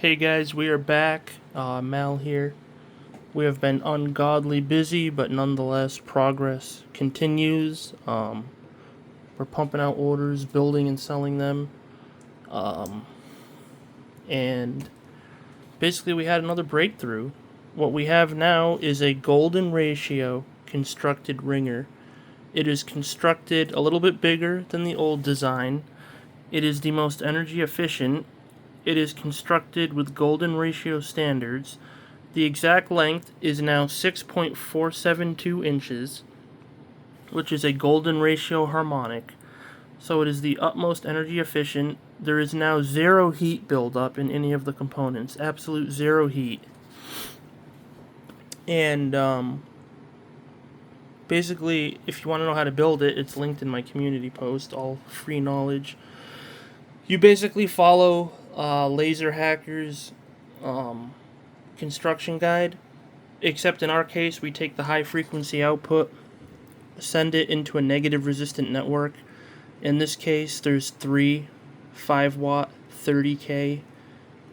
Hey guys, we are back. Mal here. We have been ungodly busy, but nonetheless, progress continues. We're pumping out orders, building and selling them. And basically, we had another breakthrough. What we have now is a golden ratio constructed ringer. It is constructed a little bit bigger than the old design. It is the most energy efficient. It is constructed with golden ratio standards. The exact length is now 6.472 inches, which is a golden ratio harmonic. So it is the utmost energy efficient. There is now zero heat buildup in any of the components. Absolute zero heat. And basically, if you want to know how to build it, it's linked in my community post, all free knowledge. You basically follow Laser Hacker's construction guide, except in our case, we take the high frequency output, send it into a negative resistant network. In this case, there's 3 5-watt 30K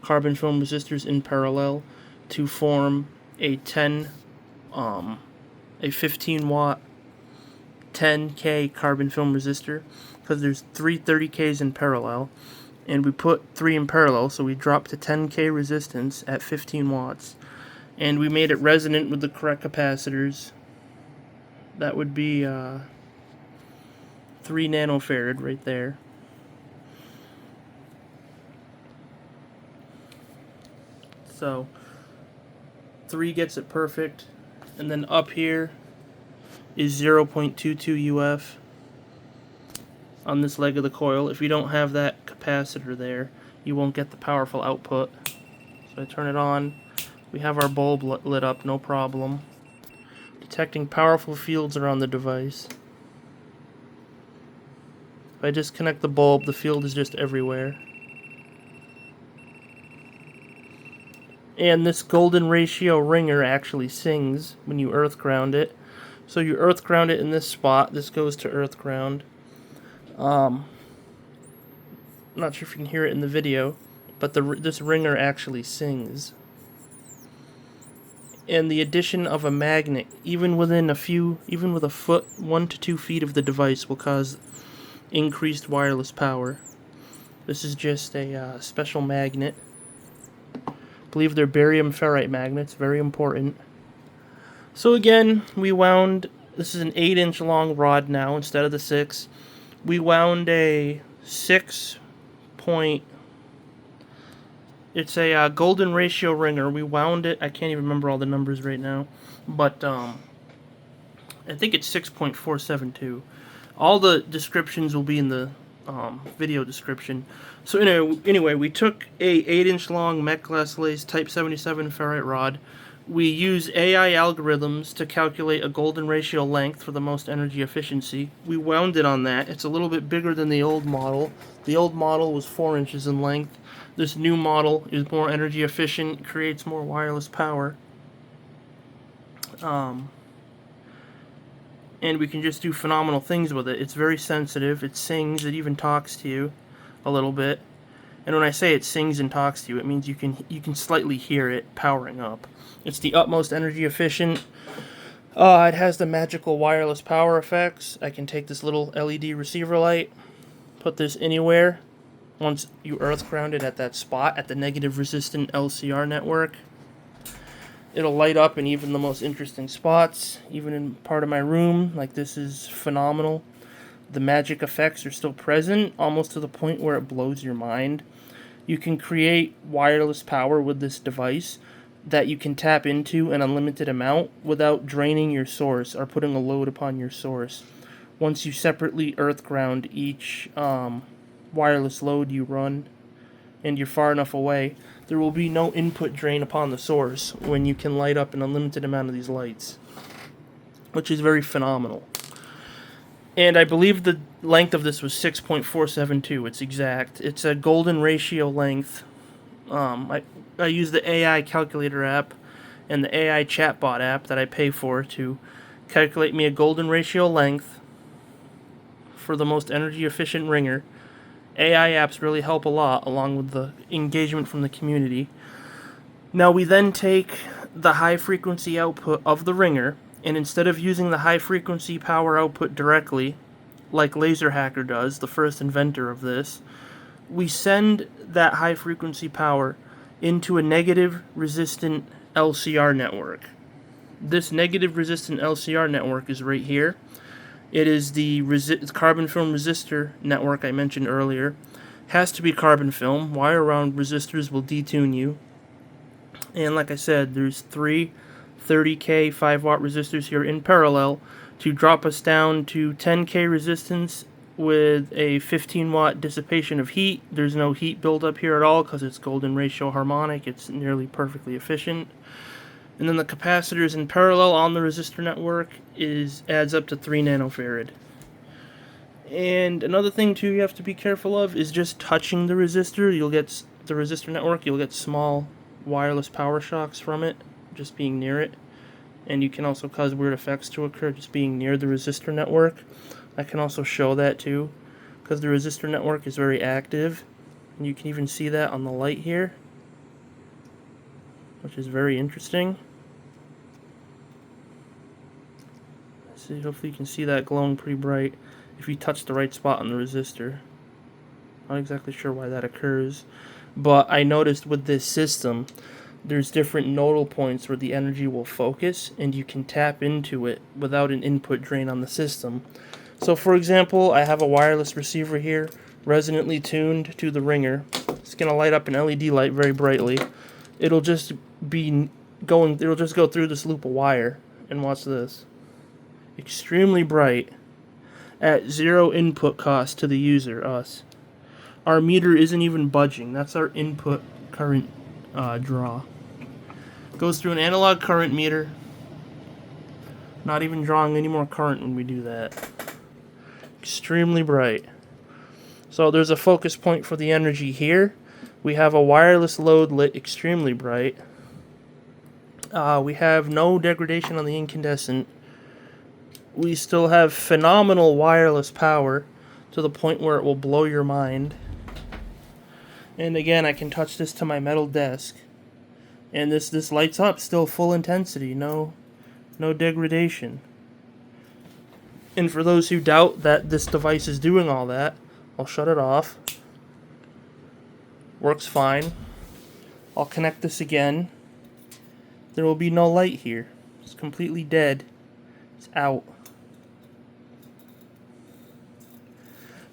carbon film resistors in parallel to form a 15-watt 10K carbon film resistor, because there's 3 30Ks in parallel, and we put 3 in parallel, so we dropped to 10K resistance at 15 watts, and we made it resonant with the correct capacitors. That would be 3 nanofarad right there. So 3 gets it perfect, and then up here is 0.22 UF on this leg of the coil. If you don't have that capacitor there, you won't get the powerful output. So I turn it on. We have our bulb lit up, no problem. Detecting powerful fields around the device. If I disconnect the bulb, the field is just everywhere. And this golden ratio ringer actually sings when you earth ground it. So you earth ground it in this spot. This goes to earth ground. I'm not sure if you can hear it in the video, but this ringer actually sings. And the addition of a magnet, even with a foot, 1 to 2 feet of the device, will cause increased wireless power. This is just a special magnet. I believe they're barium ferrite magnets, very important. So again, we wound, this is an 8-inch long rod now instead of the 6. We wound a 6 point, it's a golden ratio ringer. We wound it, I can't even remember all the numbers right now, but I think it's 6.472. All the descriptions will be in the video description. So anyway, we took a 8-inch long Met-Glas lace Type 77 ferrite rod. We use AI algorithms to calculate a golden ratio length for the most energy efficiency. We wound it on that. It's a little bit bigger than the old model. The old model was 4 inches in length. This new model is more energy efficient, creates more wireless power. And we can just do phenomenal things with it. It's very sensitive. It sings. It even talks to you a little bit. And when I say it sings and talks to you, it means you can slightly hear it powering up. It's the utmost energy efficient. It has the magical wireless power effects. I can take this little LED receiver light, put this anywhere. Once you earth ground it at that spot, at the negative resistant LCR network, it'll light up in even the most interesting spots, even in part of my room. Like, this is phenomenal. The magic effects are still present, almost to the point where it blows your mind. You can create wireless power with this device that you can tap into an unlimited amount without draining your source or putting a load upon your source. Once you separately earth ground each wireless load you run, and you're far enough away, there will be no input drain upon the source when you can light up an unlimited amount of these lights, which is very phenomenal. And I believe the length of this was 6.472. It's exact. It's a golden ratio length. I use the AI calculator app and the AI chatbot app that I pay for to calculate me a golden ratio length for the most energy efficient ringer. AI apps really help a lot, along with the engagement from the community. Now we then take the high frequency output of the ringer, and instead of using the high frequency power output directly, like Laser Hacker does, the first inventor of this, we send that high frequency power into a negative resistant LCR network. This negative resistant LCR network is right here. It is the carbon film resistor network I mentioned earlier. Has to be carbon film. Wire wound resistors will detune you. And like I said, there's three 30K 5 watt resistors here in parallel to drop us down to 10K resistance with a 15 watt dissipation of heat. There's no heat buildup here at all because it's golden ratio harmonic. It's nearly perfectly efficient. And then the capacitors in parallel on the resistor network adds up to 3 nanofarad. And another thing too you have to be careful of is just touching the resistor. You'll get the resistor network, you'll get small wireless power shocks from it, just being near it. And you can also cause weird effects to occur just being near the resistor network. I can also show that too, because the resistor network is very active. And you can even see that on the light here, which is very interesting. See, hopefully you can see that glowing pretty bright if you touch the right spot on the resistor. Not exactly sure why that occurs, but I noticed with this system there's different nodal points where the energy will focus, and you can tap into it without an input drain on the system. So for example, I have a wireless receiver here, resonantly tuned to the ringer. It's going to light up an LED light very brightly. It'll just go through this loop of wire, and watch this. Extremely bright at zero input cost to the user, us. Our meter isn't even budging. That's our input current draw. Goes through an analog current meter. Not even drawing any more current when we do that. Extremely bright. So there's a focus point for the energy here. We have a wireless load lit extremely bright. We have no degradation on the incandescent. We still have phenomenal wireless power to the point where it will blow your mind. And again, I can touch this to my metal desk, and this lights up still full intensity, no degradation. And for those who doubt that this device is doing all that, I'll shut it off. Works fine. I'll connect this again. There will be no light here. It's completely dead. It's out.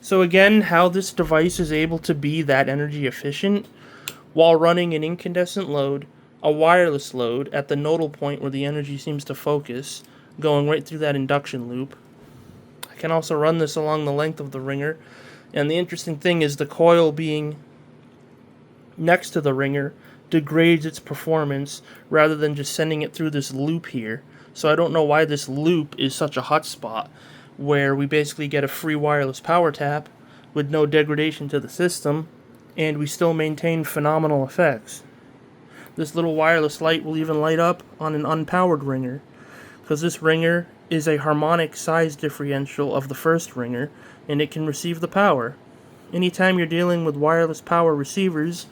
So again, how this device is able to be that energy efficient while running an incandescent load, a wireless load at the nodal point where the energy seems to focus, going right through that induction loop. I can also run this along the length of the ringer, and the interesting thing is the coil being next to the ringer degrades its performance rather than just sending it through this loop here. So I don't know why this loop is such a hotspot, where we basically get a free wireless power tap with no degradation to the system, and we still maintain phenomenal effects. This little wireless light will even light up on an unpowered ringer, because this ringer is a harmonic size differential of the first ringer, and it can receive the power. Anytime you're dealing with wireless power receivers,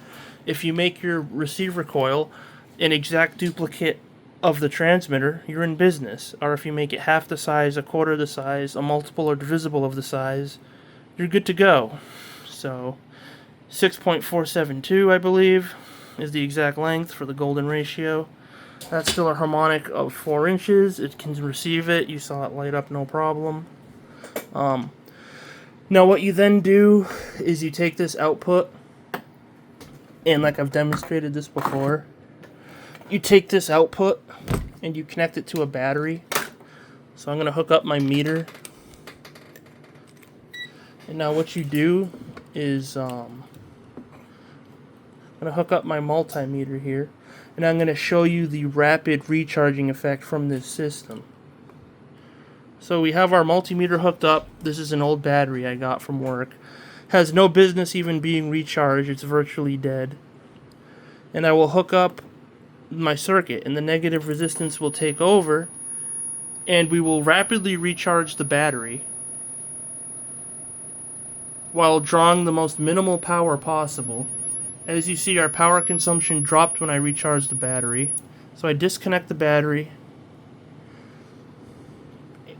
if you make your receiver coil an exact duplicate of the transmitter, you're in business. Or if you make it half the size, a quarter the size, a multiple or divisible of the size, you're good to go. So 6.472, I believe, is the exact length for the golden ratio. That's still a harmonic of 4 inches. It can receive it. You saw it light up no problem. Now what you then do is you take this output, and like I've demonstrated this before, you take this output and you connect it to a battery. So I'm going to hook up my meter. And now what you do is I'm going to hook up my multimeter here, and I'm going to show you the rapid recharging effect from this system. So we have our multimeter hooked up. This is an old battery I got from work. Has no business even being recharged. It's virtually dead. And I will hook up my circuit, and the negative resistance will take over, and we will rapidly recharge the battery while drawing the most minimal power possible. As you see, our power consumption dropped when I recharged the battery. So I disconnect the battery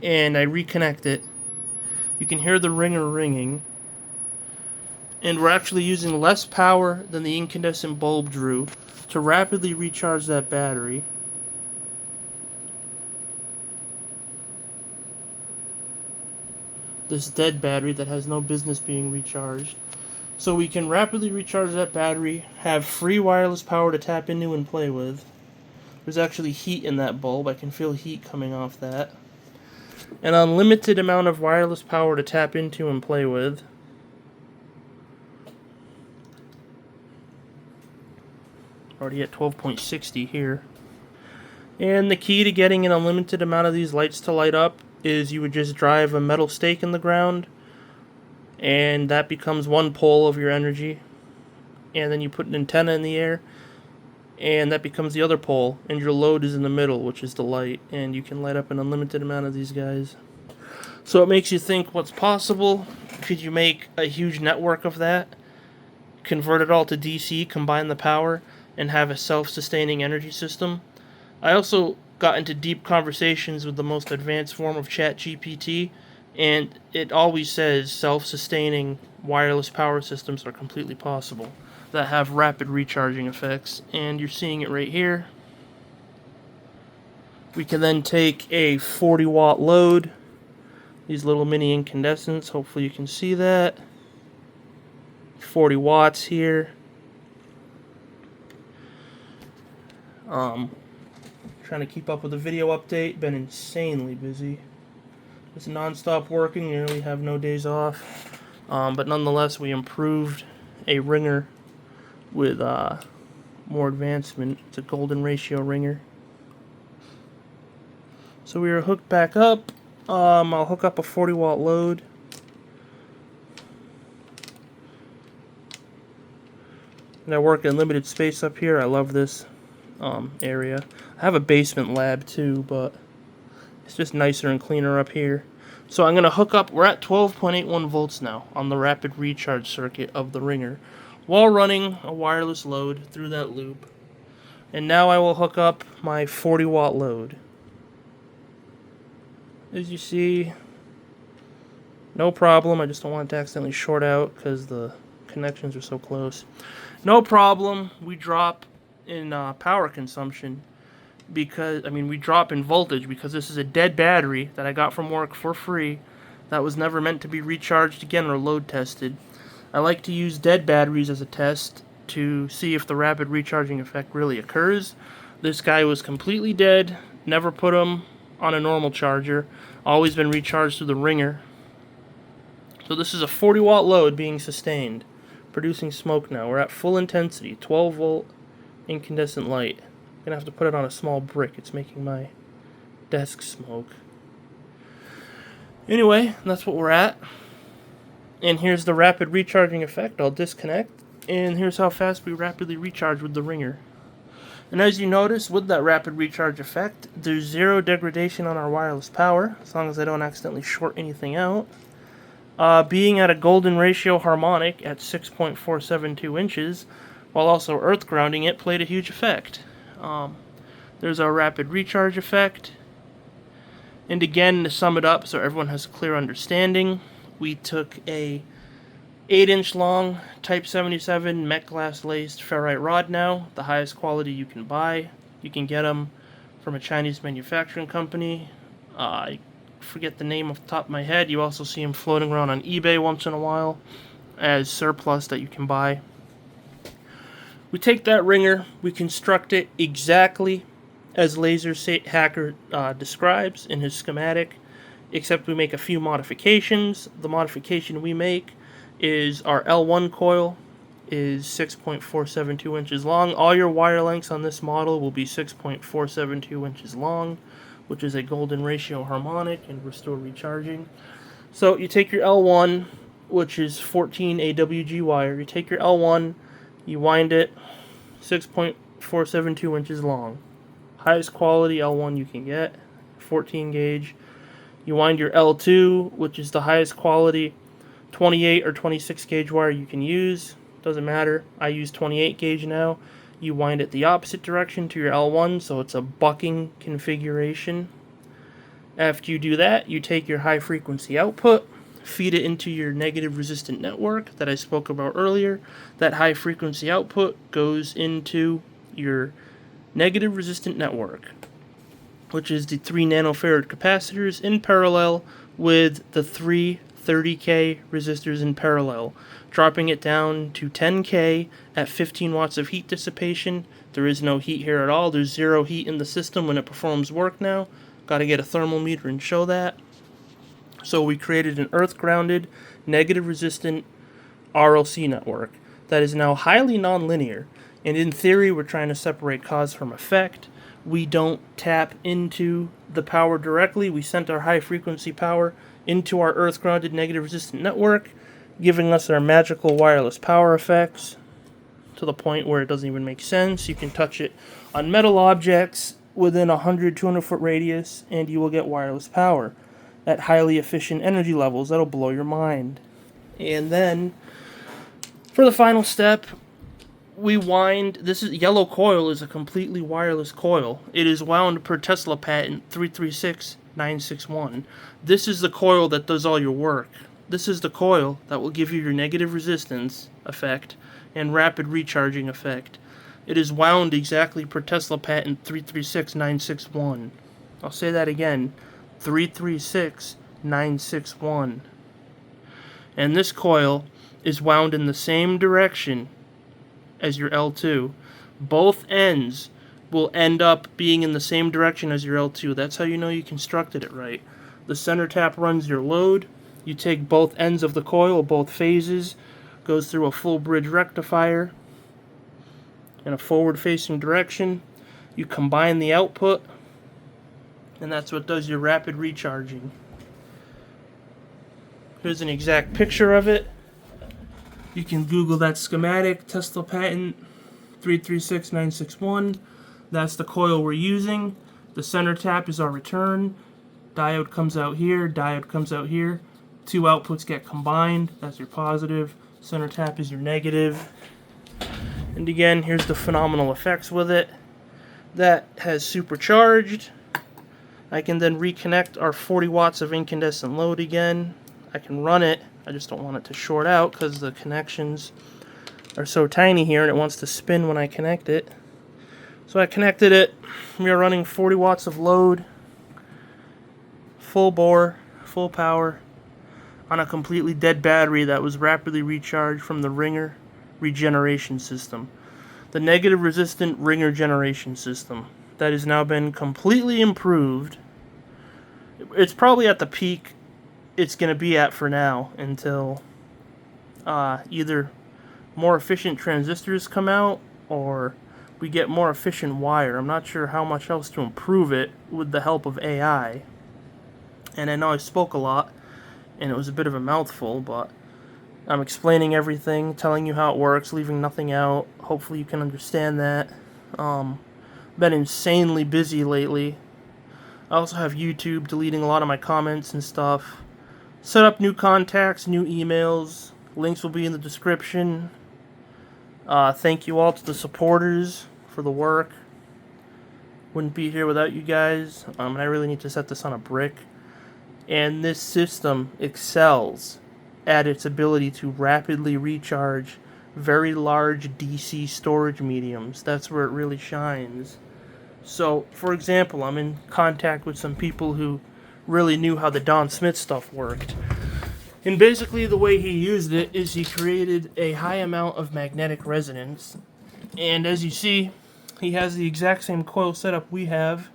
and I reconnect it. You can hear the ringer ringing. And we're actually using less power than the incandescent bulb drew to rapidly recharge that battery. This dead battery that has no business being recharged. So we can rapidly recharge that battery, have free wireless power to tap into and play with. There's actually heat in that bulb. I can feel heat coming off that. An unlimited amount of wireless power to tap into and play with. Already at 12.60 here. And the key to getting an unlimited amount of these lights to light up is you would just drive a metal stake in the ground, and that becomes one pole of your energy. And then you put an antenna in the air, and that becomes the other pole, and your load is in the middle, which is the light, and you can light up an unlimited amount of these guys. So it makes you think, what's possible? Could you make a huge network of that, convert it all to DC, combine the power, and have a self-sustaining energy system? I also got into deep conversations with the most advanced form of ChatGPT, and it always says self-sustaining wireless power systems are completely possible that have rapid recharging effects, and you're seeing it right here. We can then take a 40 watt load, these little mini incandescents, hopefully you can see that, 40 watts here. Trying to keep up with the video update, been insanely busy. It's non-stop working, nearly have no days off. But nonetheless, we improved a ringer with more advancement. It's a golden ratio ringer. So we are hooked back up. I'll hook up a 40 watt load. And I work in limited space up here. I love this area. I have a basement lab too, but it's just nicer and cleaner up here. So I'm going to hook up, we're at 12.81 volts now on the rapid recharge circuit of the ringer, while running a wireless load through that loop. And now I will hook up my 40 watt load. As you see, no problem. I just don't want it to accidentally short out because the connections are so close. No problem. We drop in power consumption because, we drop in voltage because this is a dead battery that I got from work for free that was never meant to be recharged again or load tested. I like to use dead batteries as a test to see if the rapid recharging effect really occurs. This guy was completely dead, never put him on a normal charger, always been recharged through the ringer. So this is a 40 watt load being sustained, producing smoke now. We're at full intensity, 12 volt incandescent light. I'm gonna have to put it on a small brick. It's making my desk smoke. Anyway, that's what we're at. And here's the rapid recharging effect. I'll disconnect. And here's how fast we rapidly recharge with the ringer. And as you notice, with that rapid recharge effect, there's zero degradation on our wireless power, as long as I don't accidentally short anything out. Being at a golden ratio harmonic at 6.472 inches, while also earth grounding it, played a huge effect. There's our rapid recharge effect. And again, to sum it up so everyone has a clear understanding, we took a 8-inch long Type 77 Met-Glas laced ferrite rod now, the highest quality you can buy. You can get them from a Chinese manufacturing company. I forget the name off the top of my head. You also see them floating around on eBay once in a while as surplus that you can buy. We take that ringer, we construct it exactly as Laser Hacker describes in his schematic, except we make a few modifications. The modification we make is our L1 coil is 6.472 inches long. All your wire lengths on this model will be 6.472 inches long, which is a golden ratio harmonic and restore recharging. So you take your L1, which is 14 AWG wire. You take your L1, you wind it 6.472 inches long. Highest quality L1 you can get, 14 gauge. You wind your L2, which is the highest quality 28 or 26 gauge wire you can use, doesn't matter. I use 28 gauge now. You wind it the opposite direction to your L1, so it's a bucking configuration. After you do that, you take your high frequency output, feed it into your negative resistant network that I spoke about earlier. That high frequency output goes into your negative resistant network, which is the 3 nanofarad capacitors in parallel with the 3 30K resistors in parallel, dropping it down to 10K at 15 watts of heat dissipation. There is no heat here at all. There's zero heat in the system when it performs work now. Got to get a thermal meter and show that. So we created an earth-grounded, negative resistant RLC network that is now highly nonlinear. And in theory, we're trying to separate cause from effect. We don't tap into the power directly. We sent our high-frequency power into our earth-grounded negative resistant network, giving us our magical wireless power effects to the point where it doesn't even make sense. You can touch it on metal objects within 100, 200 foot radius, and you will get wireless power at highly efficient energy levels that'll blow your mind. And then, for the final step, we wind, this is yellow coil is a completely wireless coil. It is wound per Tesla patent 336961. This is the coil that does all your work. This is the coil that will give you your negative resistance effect and rapid recharging effect. It is wound exactly per Tesla patent 336961. I'll say that again, 336961. And this coil is wound in the same direction as your L2. Both ends will end up being in the same direction as your L2. That's how you know you constructed it right. The center tap runs your load. You take both ends of the coil, both phases, goes through a full bridge rectifier in a forward-facing direction. You combine the output, and that's what does your rapid recharging. Here's an exact picture of it. You can Google that schematic, Tesla patent 336961. That's the coil we're using. The center tap is our return. Diode comes out here, diode comes out here. Two outputs get combined. That's your positive. Center tap is your negative. And again, here's the phenomenal effects with it. That has supercharged. I can then reconnect our 40 watts of incandescent load again. I can run it. I just don't want it to short out because the connections are so tiny here and it wants to spin when I connect it. So I connected it. We are running 40 watts of load, full bore, full power, on a completely dead battery that was rapidly recharged from the ringer regeneration system. The negative resistant ringer generation system that has now been completely improved. It's probably at the peak it's going to be at for now until either more efficient transistors come out or we get more efficient wire. I'm not sure how much else to improve it with the help of AI. And I know I spoke a lot and it was a bit of a mouthful, but I'm explaining everything, telling you how it works, leaving nothing out. Hopefully you can understand that. Been insanely busy lately. I also have YouTube deleting a lot of my comments and stuff. Set up new contacts, new emails. Links will be in the description. Thank you all to the supporters for the work. Wouldn't be here without you guys. And I really need to set this on a brick. And this system excels at its ability to rapidly recharge very large DC storage mediums. That's where it really shines. So, for example, I'm in contact with some people who really knew how the Don Smith stuff worked. And basically the way he used it is he created a high amount of magnetic resonance. And as you see, he has the exact same coil setup we have,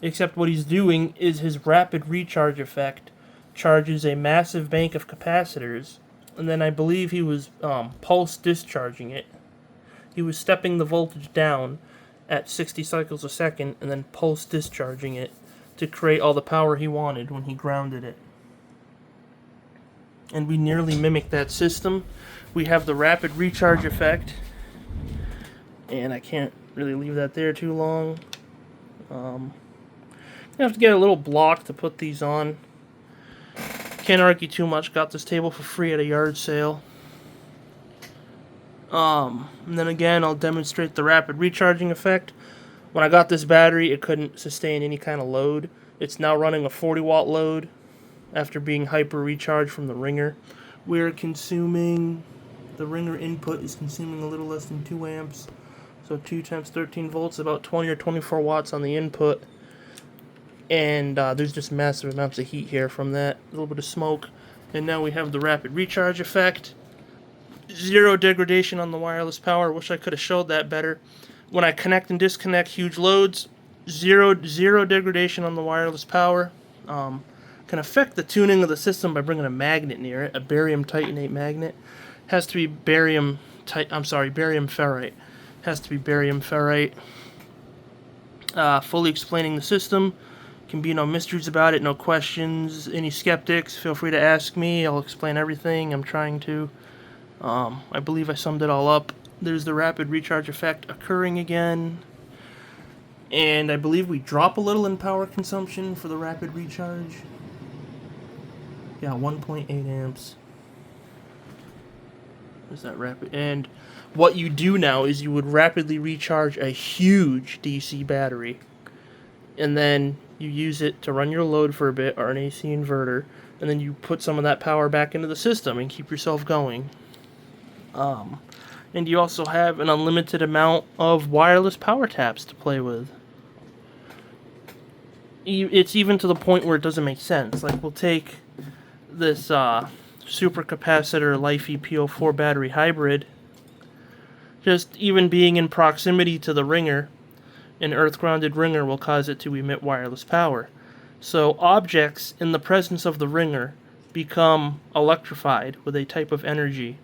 except what he's doing is his rapid recharge effect charges a massive bank of capacitors, and then I believe he was pulse discharging it. He was stepping the voltage down at 60 cycles a second and then pulse discharging it to create all the power he wanted when he grounded it. And we nearly mimic that system. We have the rapid recharge effect, and I can't really leave that there too long. I have to get a little block to put these on. can't argue too much. Got this table for free at a yard sale. And then again, I'll demonstrate the rapid recharging effect. When I got this battery, it couldn't sustain any kind of load. It's now running a 40-watt load after being hyper recharged from the ringer. We're consuming, the ringer input is consuming a little less than 2 amps. So 2 times 13 volts, about 20 or 24 watts on the input. And there's just massive amounts of heat here from that, a little bit of smoke. And now we have the rapid recharge effect. 0 degradation on the wireless power. Wish I could have showed that better. When I connect and disconnect huge loads, zero degradation on the wireless power. Can affect the tuning of the system by bringing a magnet near it, a barium titanate magnet. Has to be barium ferrite. Has to be barium ferrite. Fully explaining the system. Can be no mysteries about it, no questions. Any skeptics, feel free to ask me. I'll explain everything. I'm trying to. I believe I summed it all up. There's the rapid recharge effect occurring again. And I believe we drop a little in power consumption for the rapid recharge. Yeah, 1.8 amps. Is that rapid? And what you do now is you would rapidly recharge a huge DC battery. And then you use it to run your load for a bit, or an AC inverter. And then you put some of that power back into the system and keep yourself going. And you also have an unlimited amount of wireless power taps to play with. It's even to the point where it doesn't make sense. Like, we'll take this supercapacitor Lifey P04 battery hybrid. Just even being in proximity to the ringer, an earth-grounded ringer will cause it to emit wireless power. So objects in the presence of the ringer become electrified with a type of energy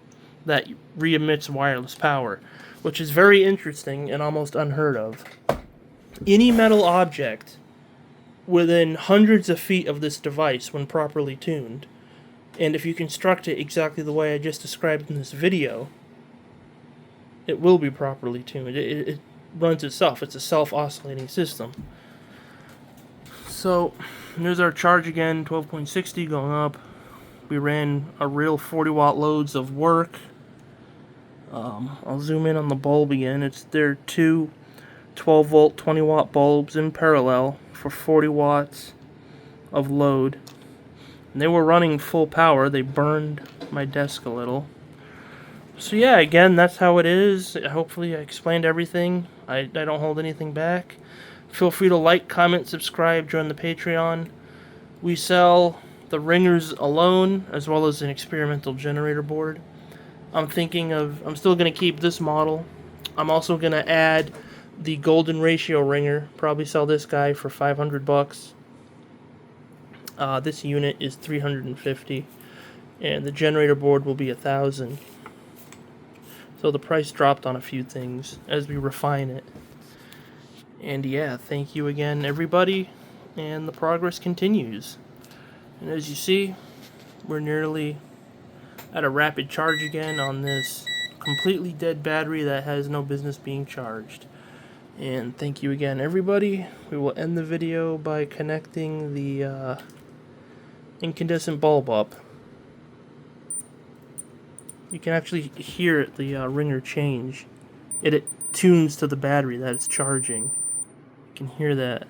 that re-emits wireless power, which is very interesting and almost unheard of. Any metal object within hundreds of feet of this device, when properly tuned, and if you construct it exactly the way I just described in this video, it will be properly tuned. It runs itself. It's a self-oscillating system. So there's our charge again, 12.60 going up. We ran a real 40-watt loads of work. I'll zoom in on the bulb again. They're two 12-volt, 20-watt bulbs in parallel for 40 watts of load. And they were running full power. They burned my desk a little. So yeah, again, that's how it is. Hopefully I explained everything. I don't hold anything back. Feel free to like, comment, subscribe, join the Patreon. We sell the ringers alone, as well as an experimental generator board. I'm still going to keep this model. I'm also going to add the golden ratio ringer. Probably sell this guy for $500. This unit is $350, and the generator board will be $1,000. So the price dropped on a few things as we refine it. And yeah, thank you again, everybody, and the progress continues. And as you see, we're nearly at a rapid charge again on this completely dead battery that has no business being charged. And thank you again, everybody. We will end the video by connecting the incandescent bulb up. You can actually hear the ringer change. It tunes to the battery that it's charging. You can hear that.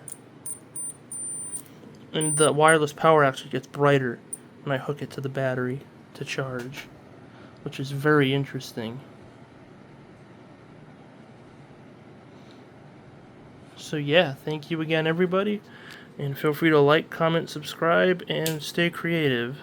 And the wireless power actually gets brighter when I hook it to the battery to charge, which is very interesting. So yeah, thank you again, everybody, and feel free to like, comment, subscribe, and stay creative.